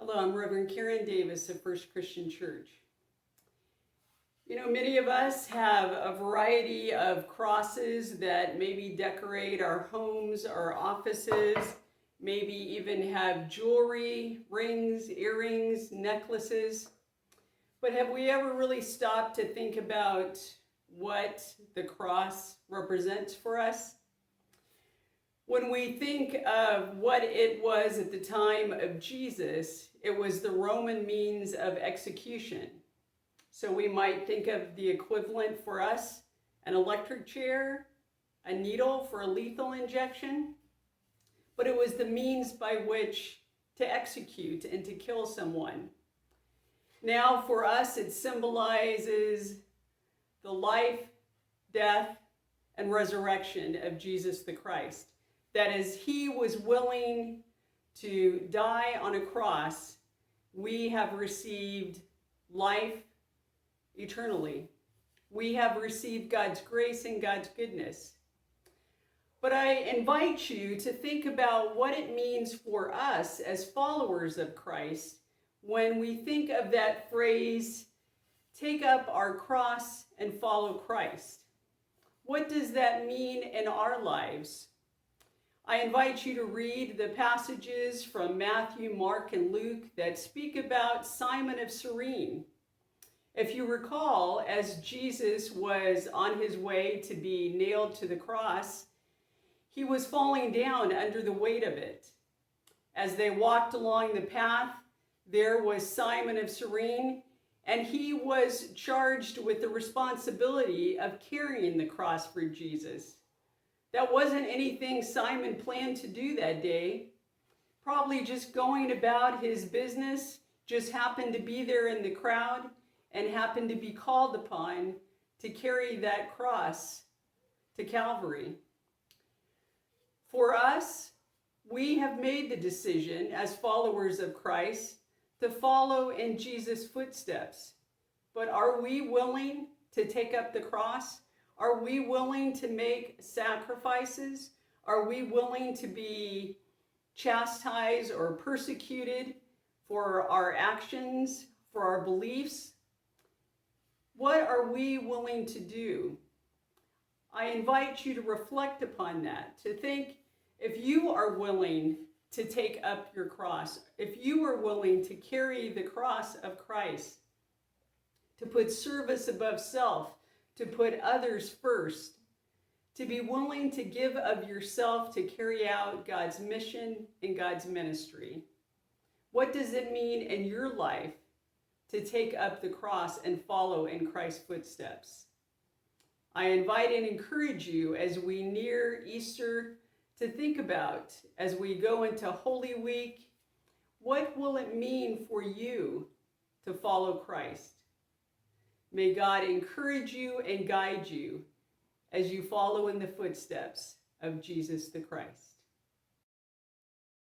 Hello, I'm Reverend Karen Davis of First Christian Church. You know, many of us have a variety of crosses that maybe decorate our homes, our offices, maybe even have jewelry, rings, earrings, necklaces. But have we ever really stopped to think about what the cross represents for us? When we think of what it was at the time of Jesus, it was the Roman means of execution. So we might think of the equivalent for us, an electric chair, a needle for a lethal injection, but it was the means by which to execute and to kill someone. Now for us, it symbolizes the life, death, and resurrection of Jesus the Christ. That as he was willing to die on a cross, we have received life eternally. We have received God's grace and God's goodness. But I invite you to think about what it means for us as followers of Christ when we think of that phrase, take up our cross and follow Christ. What does that mean in our lives? I invite you to read the passages from Matthew, Mark, and Luke that speak about Simon of Cyrene. If you recall, as Jesus was on his way to be nailed to the cross, he was falling down under the weight of it. As they walked along the path, there was Simon of Cyrene, and he was charged with the responsibility of carrying the cross for Jesus. That wasn't anything Simon planned to do that day. Probably just going about his business, just happened to be there in the crowd and happened to be called upon to carry that cross to Calvary. For us, we have made the decision as followers of Christ to follow in Jesus' footsteps. But are we willing to take up the cross? Are we willing to make sacrifices? Are we willing to be chastised or persecuted for our actions, for our beliefs? What are we willing to do? I invite you to reflect upon that, to think if you are willing to take up your cross, if you are willing to carry the cross of Christ, to put service above self, to put others first, to be willing to give of yourself to carry out God's mission and God's ministry. What does it mean in your life to take up the cross and follow in Christ's footsteps? I invite and encourage you as we near Easter to think about, as we go into Holy Week, what will it mean for you to follow Christ? May God encourage you and guide you as you follow in the footsteps of Jesus the Christ.